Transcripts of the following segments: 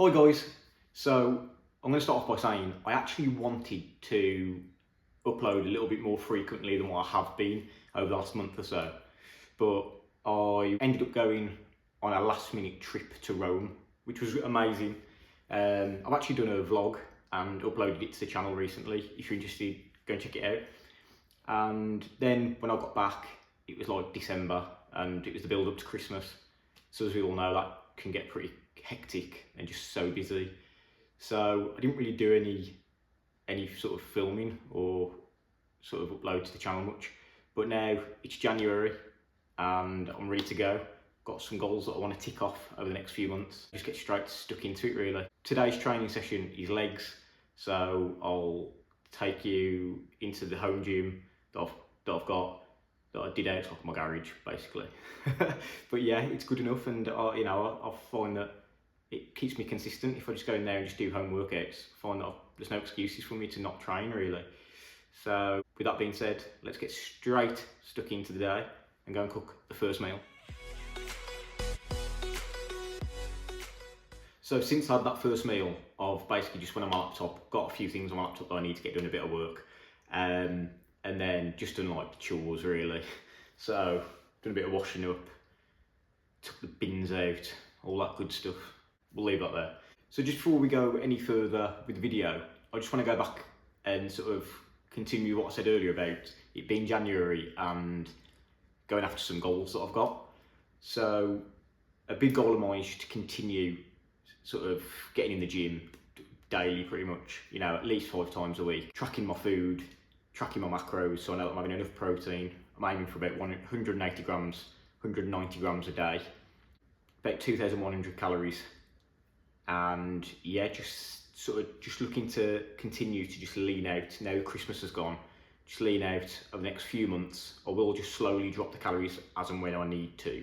Hi guys, so I'm going to start off by saying I actually wanted to upload a little bit more frequently than what I have been over the last month or so, but I ended up going on a last minute trip to Rome, which was amazing. I've actually done a vlog and uploaded it to the channel recently. If you're interested, go and check it out. And then when I got back, it was like December and it was the build up to Christmas. So as we all know, that can get pretty hectic and just so busy. So I didn't really do any sort of filming or sort of upload to the channel much. But now it's January and I'm ready to go. Got some goals that I want to tick off over the next few months. Just get straight stuck into it really. Today's training session is legs. So I'll take you into the home gym that I've got, that I did outside my garage basically. But yeah, it's good enough, and I find that it keeps me consistent. If I just go in there and just do home workouts, I find that there's no excuses for me to not train really. So with that being said, let's get straight stuck into the day and go and cook the first meal. So since I had that first meal, I've basically just went on my laptop, got a few things on my laptop that I need to get done, a bit of work, and then just done like chores really. So done a bit of washing up, took the bins out, all that good stuff. We'll leave that there. So just before we go any further with the video, I just want to go back and sort of continue what I said earlier about it being January and going after some goals that I've got. So a big goal of mine is to continue sort of getting in the gym daily pretty much, at least 5 times a week, tracking my food, tracking my macros so I know that I'm having enough protein. I'm aiming for about 180 grams, 190 grams a day, about 2,100 calories. And yeah, just looking to continue to just lean out. Now Christmas has gone, just lean out over the next few months. I will just slowly drop the calories as and when I need to,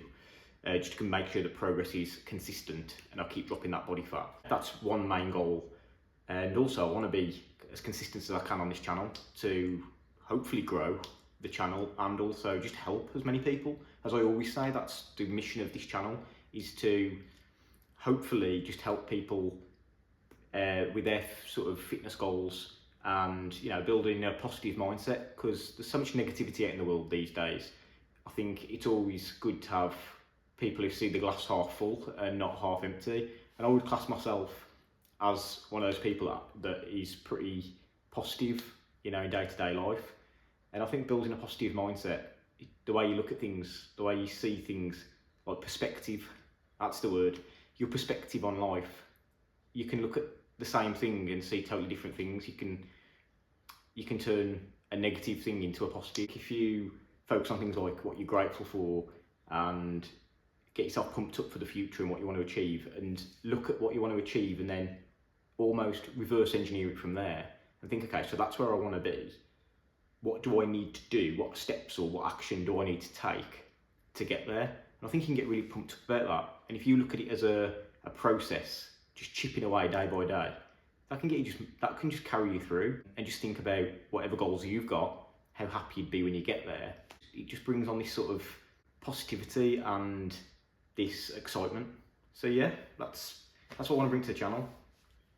just to make sure that progress is consistent and I'll keep dropping that body fat. That's one main goal. And also I want to be as consistent as I can on this channel to hopefully grow the channel and also just help as many people. As I always say, that's the mission of this channel, is to hopefully just help people with their sort of fitness goals and building a positive mindset, because there's so much negativity out in the world these days. I think it's always good to have people who see the glass half full and not half empty, and I would class myself as one of those people that is pretty positive in day-to-day life. And I think building a positive mindset, the way you look at things, the way you see things, like perspective, that's the word. Your perspective on life, you can look at the same thing and see totally different things. You can turn a negative thing into a positive. If you focus on things like what you're grateful for and get yourself pumped up for the future and what you want to achieve, and look at what you want to achieve and then almost reverse engineer it from there and think, okay, so that's where I want to be. What do I need to do? What steps or what action do I need to take to get there? And I think you can get really pumped up about that. And if you look at it as a process, just chipping away day by day, that can just carry you through. And just think about whatever goals you've got, how happy you'd be when you get there. It just brings on this sort of positivity and this excitement. So yeah, that's what I want to bring to the channel,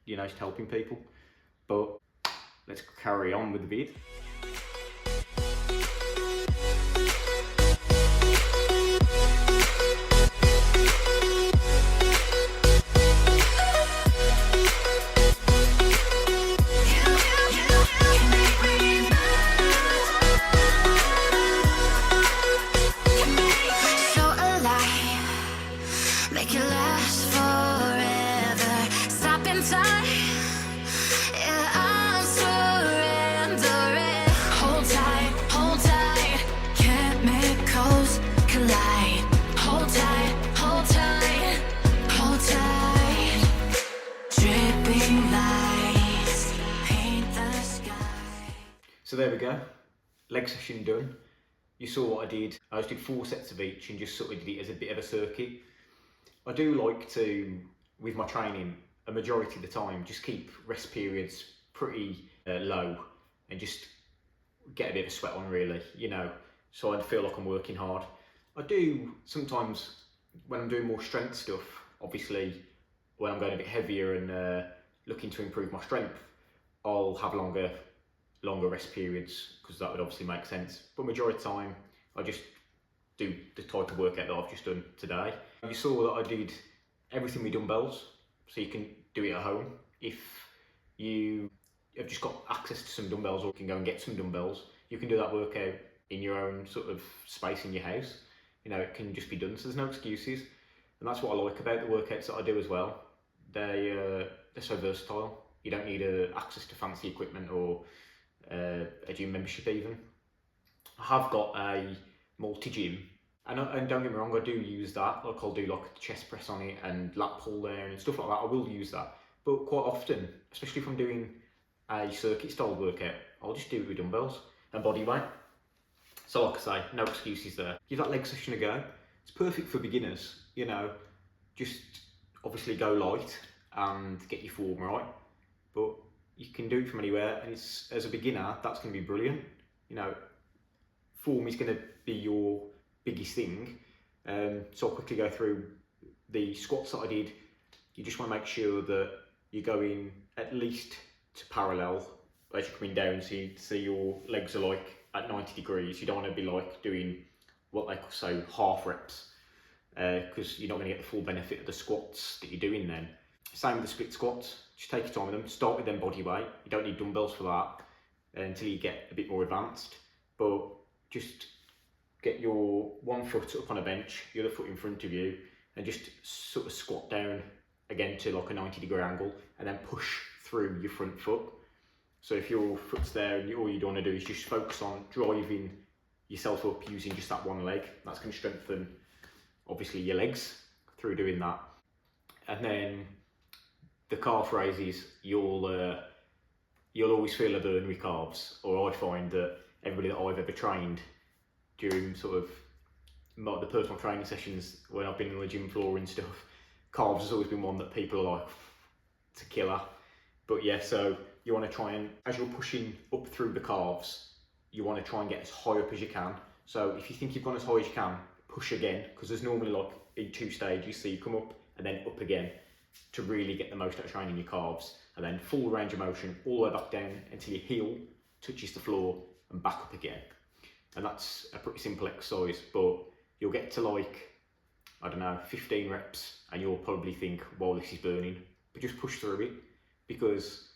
just helping people. But let's carry on with the vid. So there we go, leg session done. You saw what I did. I just did 4 sets of each and just sort of did it as a bit of a circuit. I do like to, with my training, a majority of the time, just keep rest periods pretty low and just get a bit of a sweat on really, so I feel like I'm working hard. I do sometimes, when I'm doing more strength stuff, obviously when I'm going a bit heavier and looking to improve my strength, I'll have longer rest periods, because that would obviously make sense. But majority of the time, I just do the type of workout that I've just done today. You saw that I did everything with dumbbells, so you can do it at home. If you have just got access to some dumbbells, or you can go and get some dumbbells, you can do that workout in your own sort of space in your house. You know, it can just be done, so there's no excuses. And that's what I like about the workouts that I do as well. They're so versatile. You don't need access to fancy equipment or a gym membership even. I have got a multi-gym, and don't get me wrong, I do use that. Like, I'll do like chest press on it and lat pull there and stuff like that. I will use that, but quite often, especially if I'm doing a circuit style workout, I'll just do it with dumbbells and body weight. So like I say, no excuses there. Give that leg session a go. It's perfect for beginners, you know, just obviously go light and get your form right, but you can do it from anywhere, and it's, as a beginner, that's going to be brilliant. You know, form is going to be your biggest thing. So I'll quickly go through the squats that I did. You just want to make sure that you're going at least to parallel as you're coming down, so your legs are like at 90 degrees. You don't want to be like doing what they say half reps, because you're not going to get the full benefit of the squats that you're doing then. Same with the split squats. Just take your time with them. Start with them body weight. You don't need dumbbells for that until you get a bit more advanced. But just get your one foot up on a bench, the other foot in front of you, and just sort of squat down again to like a 90-degree angle, and then push through your front foot. So if your foot's there and all you don't want to do is just focus on driving yourself up using just that one leg, that's going to strengthen obviously your legs through doing that. And then the calf raises, you'll always feel a burn with calves, or I find that everybody that I've ever trained during sort of the personal training sessions when I've been on the gym floor and stuff, calves has always been one that people are like, it's a killer. But yeah, so you want to try and, as you're pushing up through the calves, you want to try and get as high up as you can. So if you think you've gone as high as you can, push again, because there's normally like in 2 stages, so you come up and then up again to really get the most out of training your calves, and then full range of motion all the way back down until your heel touches the floor and back up again. And that's a pretty simple exercise, but you'll get to like, I don't know, 15 reps and you'll probably think, well, this is burning, but just push through it, because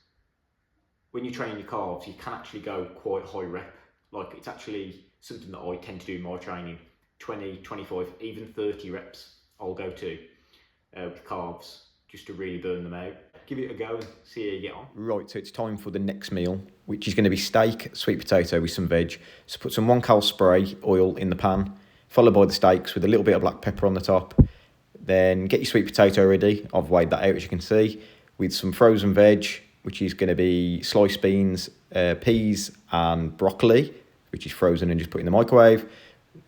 when you're training your calves, you can actually go quite high rep. Like, it's actually something that I tend to do in my training, 20, 25, even 30 reps I'll go to with calves, just to really burn them out. Give it a go and see how you get on. Right, so it's time for the next meal, which is going to be steak, sweet potato with some veg. So put some 1 cal spray oil in the pan, followed by the steaks with a little bit of black pepper on the top. Then get your sweet potato ready. I've weighed that out, as you can see, with some frozen veg, which is going to be sliced beans, peas and broccoli, which is frozen and just put in the microwave.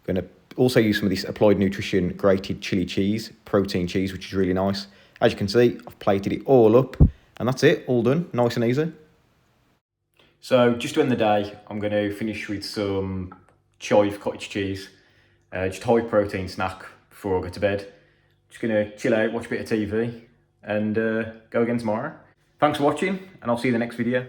Going to also use some of this Applied Nutrition grated chili cheese, protein cheese, which is really nice. As you can see, I've plated it all up, and that's it, all done, nice and easy. So just to end the day, I'm going to finish with some chive cottage cheese, just a high protein snack before I go to bed. Just going to chill out, watch a bit of TV, and go again tomorrow. Thanks for watching, and I'll see you in the next video.